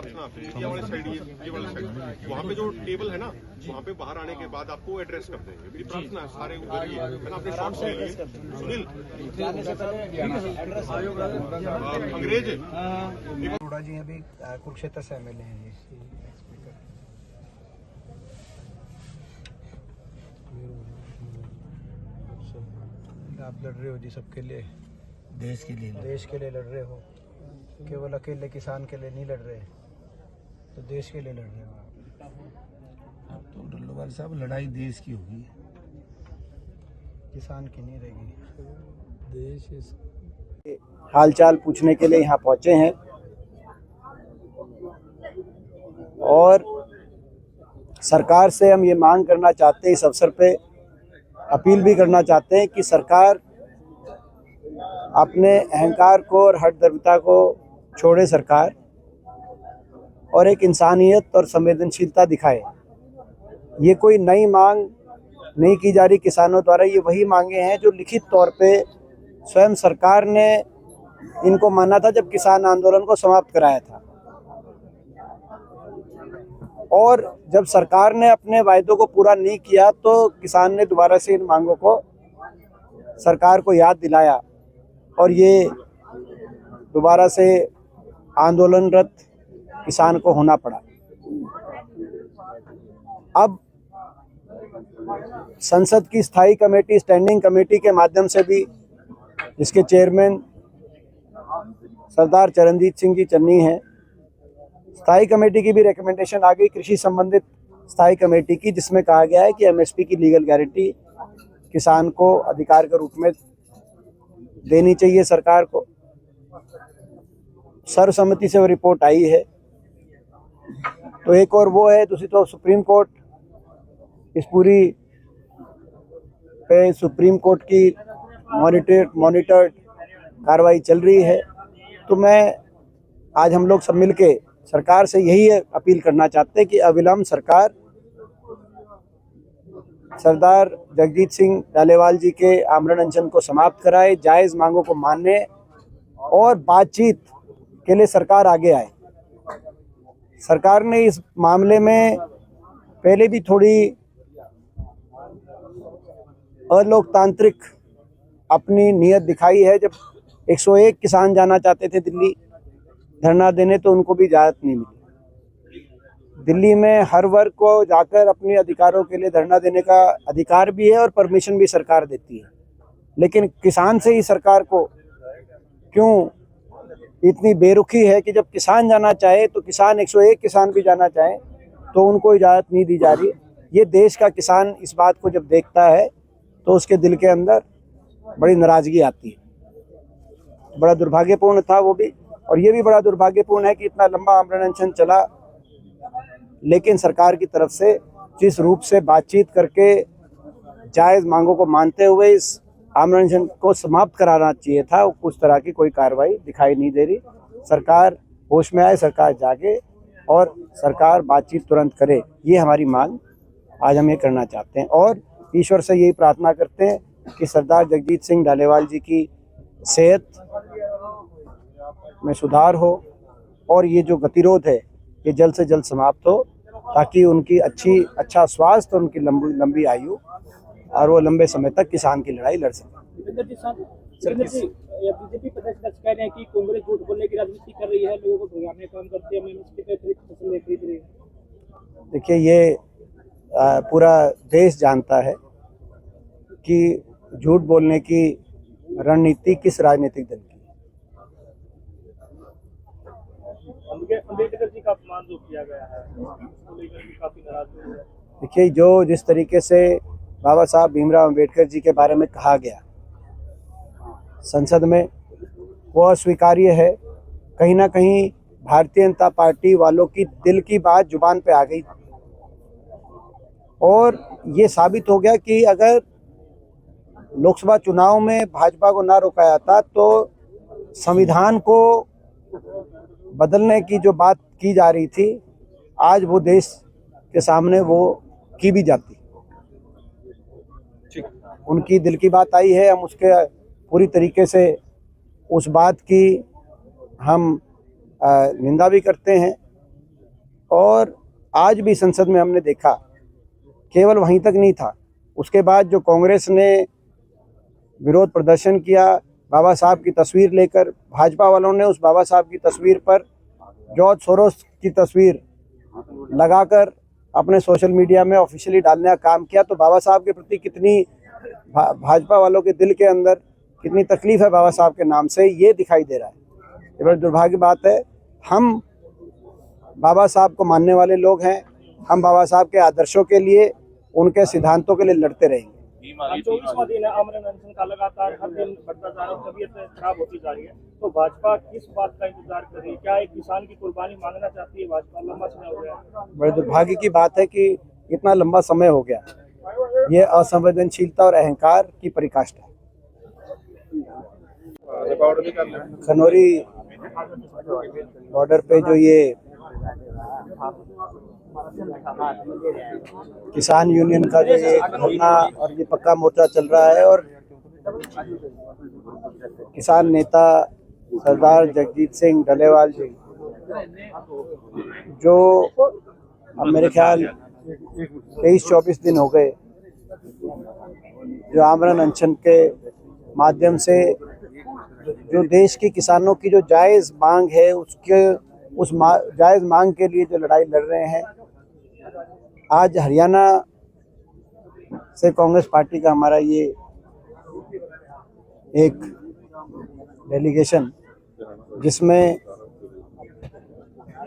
प्रार्थना पे ये वाले साइड, ये वाले साइड वहाँ पे जो टेबल है ना, वहाँ पे बाहर आने के बाद आपको एड्रेस कर देंगे। मेरी प्रार्थना है सारे उधर ही है ना, अपने शॉर्ट्स ले लिए। सुनील अंग्रेज थोड़ा जी अभी कुरुक्षेत्र से एमएलए हैं जी। आप लड़ रहे हो जी सबके लिए, देश के लिए लड़ रहे हो। केवल अकेले किसान के लिए नहीं लड़ रहे, तो देश के लिए लड़ रहे हो आप। तो डल्लोवाल साहब, लड़ाई देश की होगी, किसान की नहीं रहेगी। देश हालचाल पूछने के लिए यहाँ पहुँचे हैं और सरकार से हम ये मांग करना चाहते हैं, इस अवसर पे अपील भी करना चाहते हैं कि सरकार अपने अहंकार को और हठधर्मिता को छोड़े सरकार, और एक इंसानियत और संवेदनशीलता दिखाए। ये कोई नई मांग नहीं की जा रही किसानों द्वारा, ये वही मांगे हैं जो लिखित तौर पे स्वयं सरकार ने इनको माना था जब किसान आंदोलन को समाप्त कराया था। और जब सरकार ने अपने वायदों को पूरा नहीं किया तो किसान ने दोबारा से इन मांगों को सरकार को याद दिलाया और ये दोबारा से आंदोलनरत किसान को होना पड़ा। अब संसद की स्थायी कमेटी, स्टैंडिंग कमेटी के माध्यम से भी, इसके चेयरमैन सरदार चरणजीत सिंह जी चन्नी हैं, स्थायी कमेटी की भी रिकमेंडेशन आ गई, कृषि संबंधित स्थायी कमेटी की, जिसमें कहा गया है कि एमएसपी की लीगल गारंटी किसान को अधिकार के रूप में देनी चाहिए सरकार को। सर्वसम्मति से वो रिपोर्ट आई है। तो एक और वो है, दूसरी तो सुप्रीम कोर्ट, इस पूरी पे सुप्रीम कोर्ट की मॉनिटर्ड कार्रवाई चल रही है। तो आज हम लोग सब मिलके सरकार से यही अपील करना चाहते हैं कि अविलंब सरकार सरदार जगजीत सिंह डालेवाल जी के आमरण अनशन को समाप्त कराए, जायज़ मांगों को माने और बातचीत के लिए सरकार आगे आए। सरकार ने इस मामले में पहले भी थोड़ी अलोकतांत्रिक अपनी नीयत दिखाई है। जब 101 किसान जाना चाहते थे दिल्ली धरना देने, तो उनको भी इजाज़त नहीं मिली। दिल्ली में हर वर्ग को जाकर अपने अधिकारों के लिए धरना देने का अधिकार भी है और परमिशन भी सरकार देती है, लेकिन किसान से ही सरकार को क्यों इतनी बेरुखी है कि जब किसान जाना चाहे तो किसान 101 किसान भी जाना चाहे तो उनको इजाज़त नहीं दी जा रही। ये देश का किसान इस बात को जब देखता है तो उसके दिल के अंदर बड़ी नाराज़गी आती है। बड़ा दुर्भाग्यपूर्ण था वो भी, और ये भी बड़ा दुर्भाग्यपूर्ण है कि इतना लंबा आमरण अनशन चला, लेकिन सरकार की तरफ से जिस रूप से बातचीत करके जायज़ मांगों को मानते हुए इस आमरण अनशन को समाप्त कराना चाहिए था, उस तरह की कोई कार्रवाई दिखाई नहीं दे रही। सरकार होश में आए, सरकार जागे और सरकार बातचीत तुरंत करे, ये हमारी मांग आज हम ये करना चाहते हैं। और ईश्वर से यही प्रार्थना करते हैं कि सरदार जगजीत सिंह डालेवाल जी की सेहत में सुधार हो और ये जो गतिरोध है ये जल्द से जल्द समाप्त हो, ताकि उनकी अच्छा स्वास्थ्य, उनकी लंबी आयु और वो लंबे समय तक किसान की लड़ाई लड़ सकें। बीजेपी प्रदेश कह रहे हैं कि कांग्रेस झूठ बोलने की राजनीति कर रही है, लोगों को भगाने का काम करती है, खरीद रही है। देखिए, ये पूरा देश जानता है कि झूठ बोलने की रणनीति किस राजनीतिक दल की। अम्बेडकर जी का अपमान जो किया गया है, उसको लेकर भी काफी नाराज है। देखिए, जिस तरीके से बाबा साहब भीमराव अम्बेडकर जी के बारे में कहा गया संसद में, वो अस्वीकार्य है। कहीं ना कहीं भारतीय जनता पार्टी वालों की दिल की बात जुबान पे आ गई और ये साबित हो गया कि अगर लोकसभा चुनाव में भाजपा को ना रोका जाता तो संविधान को बदलने की जो बात की जा रही थी, आज वो देश के सामने वो की भी जाती। उनकी दिल की बात आई है, हम उसके पूरी तरीके से उस बात की हम निंदा भी करते हैं और आज भी संसद में हमने देखा, केवल वहीं तक नहीं था, उसके बाद जो कांग्रेस ने विरोध प्रदर्शन किया बाबा साहब की तस्वीर लेकर, भाजपा वालों ने उस बाबा साहब की तस्वीर पर जॉर्ज सोरोस की तस्वीर लगाकर अपने सोशल मीडिया में ऑफिशियली डालने का काम किया। तो बाबा साहब के प्रति कितनी भाजपा वालों के दिल के अंदर कितनी तकलीफ है बाबा साहब के नाम से, ये दिखाई दे रहा है। ये बड़ी दुर्भाग्य बात है। हम बाबा साहब को मानने वाले लोग हैं, हम बाबा साहब के आदर्शों के लिए, उनके सिद्धांतों के लिए लड़ते रहेंगे। 24वां दिन है आमरण अनशन का, लगातार हर दिन बढ़ता जा रहा है, तबीयत खराब होती जा रही है, तो भाजपा किस बात का इंतजार कर रही है? क्या एक किसान की कुर्बानी मांगना चाहती है भाजपा? लंबा समय हो गया। बड़े दुर्भाग्य की बात है कि इतना लंबा समय हो गया। ये असंवेदनशीलता और अहंकार की पराकाष्ठा है। खनौरी बॉर्डर पे जो ये किसान यूनियन का जो ये धरना और ये पक्का मोर्चा चल रहा है, और किसान नेता सरदार जगजीत सिंह डलेवाल जी, जो अब मेरे ख्याल 23-24 दिन हो गए, जो आमरण अनशन के माध्यम से जो देश के किसानों की जो जायज़ मांग है, उस जायज़ मांग के लिए जो लड़ाई लड़ रहे हैं। आज हरियाणा से कांग्रेस पार्टी का हमारा ये एक डेलीगेशन, जिसमें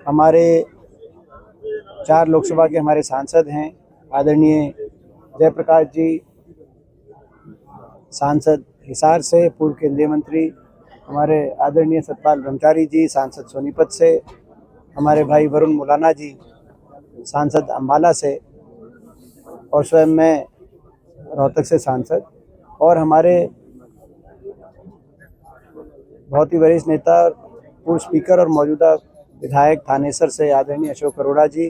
हमारे 4 लोकसभा के हमारे सांसद हैं, आदरणीय जयप्रकाश जी सांसद हिसार से, पूर्व केंद्रीय मंत्री हमारे आदरणीय सतपाल ब्रह्मचारी जी सांसद सोनीपत से, हमारे भाई वरुण मुलाना जी सांसद अम्बाला से, और स्वयं मैं रोहतक से सांसद, और हमारे बहुत ही वरिष्ठ नेता पूर्व स्पीकर और मौजूदा विधायक थानेसर से आदरणीय अशोक अरोड़ा जी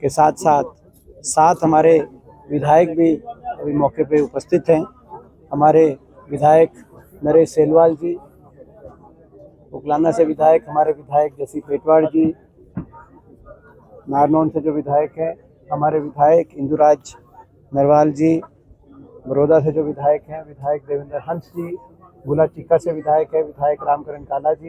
के साथ साथ हमारे विधायक भी अभी मौके पे उपस्थित हैं। हमारे विधायक नरेश सेलवाल जी, उकलाना से विधायक हमारे विधायक जसी पेटवाड़ जी, नारनौल से जो विधायक हैं हमारे विधायक इंदुराज नरवाल जी, बड़ौदा से जो विधायक हैं विधायक देवेंद्र हंस जी, भूला चिक्का से विधायक है विधायक रामकरण काला जी।